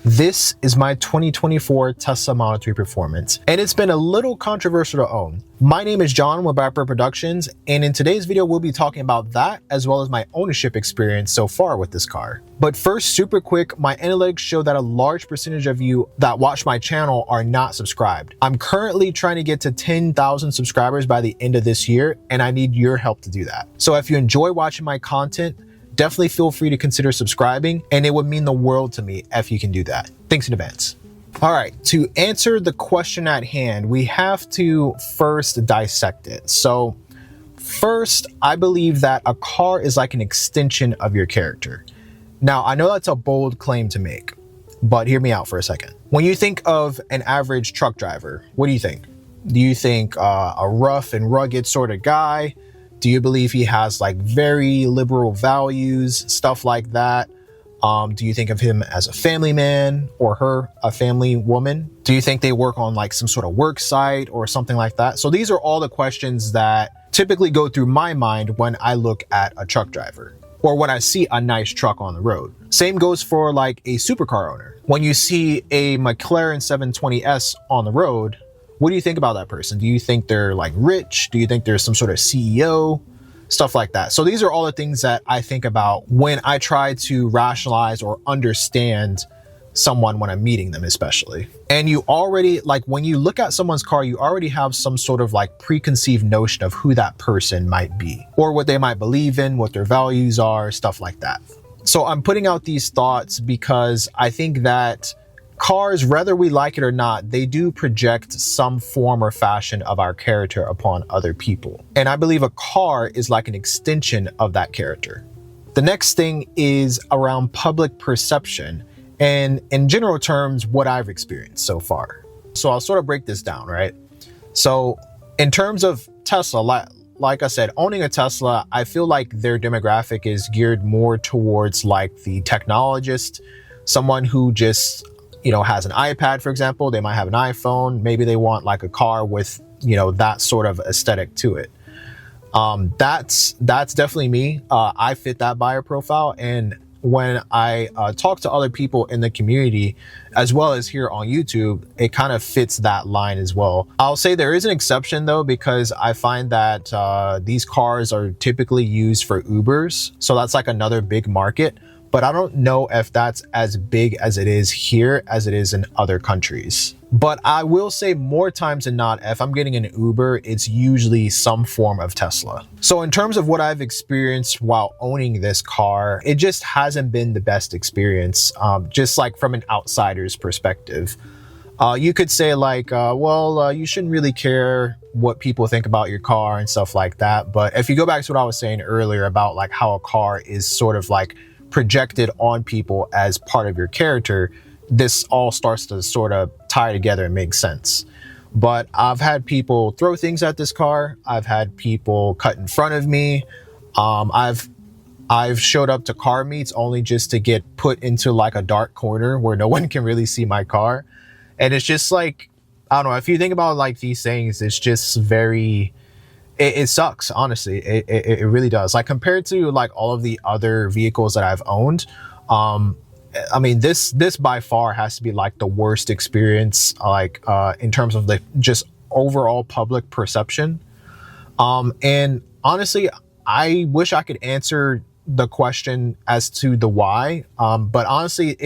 This is my 2024 Tesla Model 3 Performance, and it's been a little controversial to own. My name is John with Blackbird Productions, and in today's video, we'll be talking about that as well as my ownership experience so far with this car. But first, super quick, my analytics show that a large percentage of you that watch my channel are not subscribed. I'm currently trying to get to 10,000 subscribers by the end of this year, and I need your help to do that. So if you enjoy watching my content, definitely feel free to consider subscribing, and it would mean the world to me if you can do that. Thanks in advance. All right, to answer the question at hand, we have to first dissect it. So first, I believe that a car is like an extension of your character. Now, I know that's a bold claim to make, but hear me out for a second. When you think of an average truck driver, what do you think? Do you think a rough and rugged sort of guy? Do you believe he has like very liberal values, stuff like that? Do you think of him as a family man or her, a family woman? Do you think they work on like some sort of work site or something like that? So these are all the questions that typically go through my mind when I look at a truck driver or when I see a nice truck on the road. Same goes for like a supercar owner. When you see a McLaren 720S on the road, what do you think about that person? Do you think they're like rich? Do you think there's some sort of CEO? Stuff like that. So these are all the things that I think about when I try to rationalize or understand someone when I'm meeting them, especially. And you already, like when you look at someone's car, you already have some sort of like preconceived notion of who that person might be or what they might believe in, what their values are, stuff like that. So I'm putting out these thoughts because I think that cars, whether we like it or not, they do project some form or fashion of our character upon other people. And I believe a car is like an extension of that character. The next thing is around public perception and in general terms, what I've experienced so far. So I'll sort of break this down, right? So in terms of Tesla, like I said, owning a Tesla, I feel like their demographic is geared more towards like the technologist, someone who just has an iPad, for example. They might have an iPhone. Maybe they want like a car with, that sort of aesthetic to it. That's definitely me. I fit that buyer profile. And when I talk to other people in the community, as well as here on YouTube, it kind of fits that line as well. I'll say there is an exception though, because I find that these cars are typically used for Ubers. So that's like another big market. But I don't know if that's as big as it is here as it is in other countries. But I will say more times than not, if I'm getting an Uber, it's usually some form of Tesla. So in terms of what I've experienced while owning this car, it just hasn't been the best experience, just like from an outsider's perspective. You could say like, you shouldn't really care what people think about your car and stuff like that. But if you go back to what I was saying earlier about like how a car is sort of like projected on people as part of your character, this all starts to sort of tie together and make sense. But I've had people throw things at this car. I've had people cut in front of me. I've showed up to car meets only just to get put into like a dark corner where no one can really see my car. And it's just like, I don't know, if you think about like these things, it's just very, it sucks, honestly. It really does. Like compared to like all of the other vehicles that I've owned, I mean, this by far has to be like the worst experience, like in terms of the just overall public perception. And honestly, I wish I could answer the question as to the why. But honestly,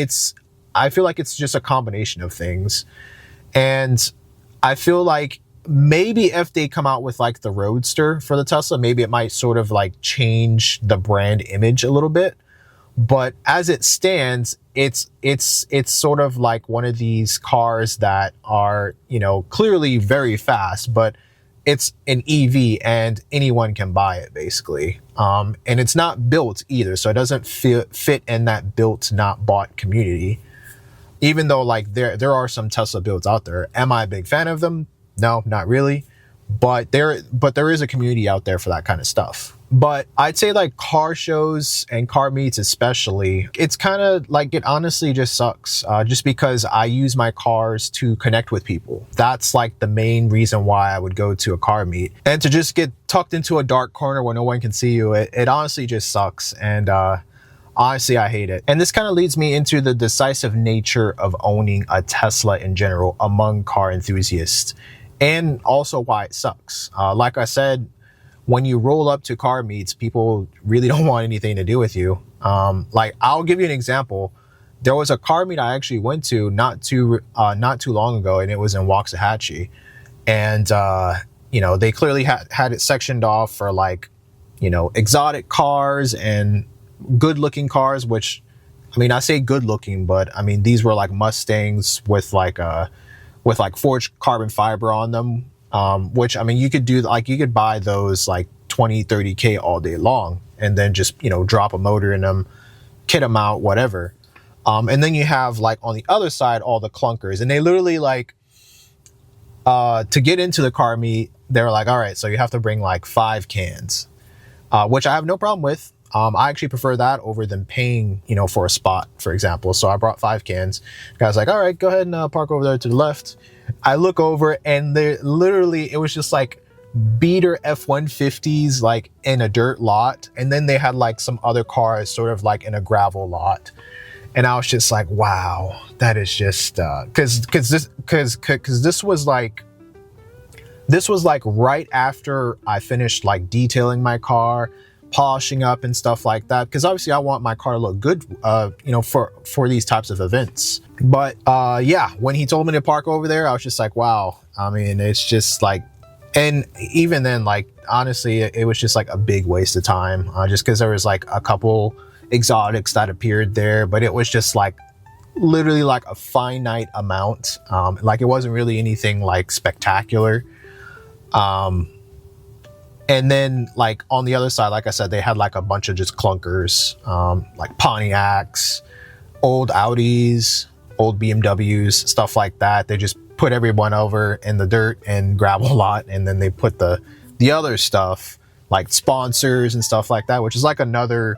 I feel like it's just a combination of things. And I feel like maybe if they come out with like the Roadster for the Tesla, maybe it might sort of like change the brand image a little bit. But as it stands, it's sort of like one of these cars that are, clearly very fast, but it's an EV and anyone can buy it basically. And it's not built either. So it doesn't fit in that built, not bought community. Even though like there are some Tesla builds out there. Am I a big fan of them? No, not really. But there is a community out there for that kind of stuff. But I'd say like car shows and car meets especially, it's kind of like, it honestly just sucks just because I use my cars to connect with people. That's like the main reason why I would go to a car meet. And to just get tucked into a dark corner where no one can see you, it honestly just sucks. And Honestly, I hate it. And this kind of leads me into the decisive nature of owning a Tesla in general among car enthusiasts, and also why it sucks. Like I said, when you roll up to car meets, people really don't want anything to do with you. Like, I'll give you an example. There was a car meet I actually went to not too long ago, and it was in Waxahachie. And, you know, they clearly had it sectioned off for, like, you know, exotic cars and good looking cars, which, I mean, I say good looking, but I mean, these were like Mustangs with like forged carbon fiber on them. Which, I mean, you could buy those like 20-30K all day long, and then just, you know, drop a motor in them, kit them out, whatever. And then you have, like, on the other side, all the clunkers, and they literally, like, to get into the car meet, they were like, all right, so you have to bring like 5 cans, which I have no problem with. I actually prefer that over than paying, you know, for a spot, for example. So I brought 5 cans. The guy's like, all right, go ahead and park over there to the left. I look over, and they literally, it was just like beater F-150s, like in a dirt lot. And then they had like some other cars sort of like in a gravel lot. And I was just like, wow, that is just, cause this was like right after I finished like detailing my car, polishing up and stuff like that, because obviously I want my car to look good, you know, for these types of events. But yeah, when he told me to park over there, I was just like, wow. I mean, it's just like, and even then, like, honestly, it was just like a big waste of time, just because there was like a couple exotics that appeared there, but it was just like literally like a finite amount. Like, it wasn't really anything like spectacular. And then, like, on the other side, like I said, they had like a bunch of just clunkers, like Pontiacs, old Audis, old BMWs, stuff like that. They just put everyone over in the dirt and gravel lot, and then they put the other stuff, like sponsors and stuff like that, which is like another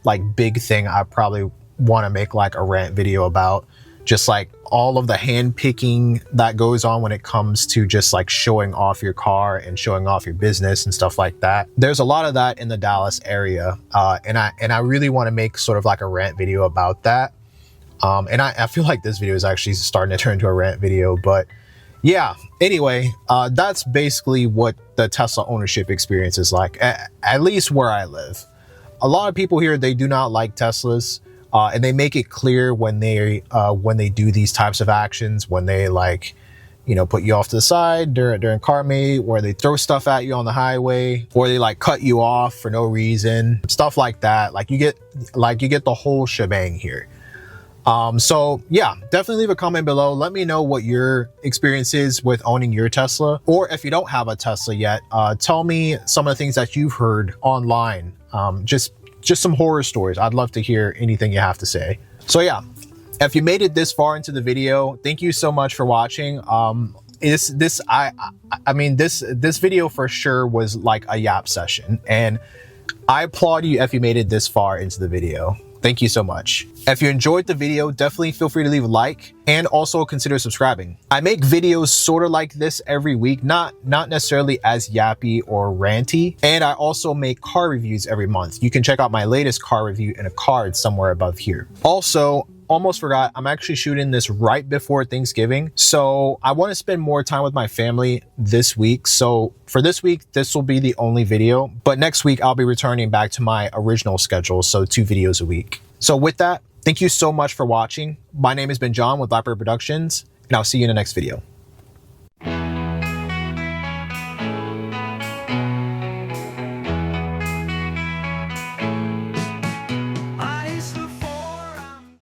like big thing I probably want to make like a rant video about. Just like all of the hand picking that goes on when it comes to just like showing off your car and showing off your business and stuff like that. There's a lot of that in the Dallas area, and I really want to make sort of like a rant video about that. And I feel like this video is actually starting to turn into a rant video, but yeah. Anyway, that's basically what the Tesla ownership experience is like, at least where I live. A lot of people here, they do not like Teslas. And they make it clear when they do these types of actions, when they, like, you know, put you off to the side during car meet, where they throw stuff at you on the highway, or they like cut you off for no reason, stuff like that. Like, you get the whole shebang here. So yeah, definitely leave a comment below. Let me know what your experience is with owning your Tesla, or if you don't have a Tesla yet, tell me some of the things that you've heard online. Just some horror stories. I'd love to hear anything you have to say. So yeah, if you made it this far into the video, thank you so much for watching. This video for sure was like a yap session, and I applaud you if you made it this far into the video. Thank you so much. If you enjoyed the video, definitely feel free to leave a like, and also consider subscribing. I make videos sort of like this every week, not necessarily as yappy or ranty. And I also make car reviews every month. You can check out my latest car review in a card somewhere above here. Also, almost forgot, I'm actually shooting this right before Thanksgiving, so I want to spend more time with my family this week. So for this week, this will be the only video, but next week I'll be returning back to my original schedule, so 2 videos a week. So with that, thank you so much for watching. My name has been John with Blackbird Productions, and I'll see you in the next video.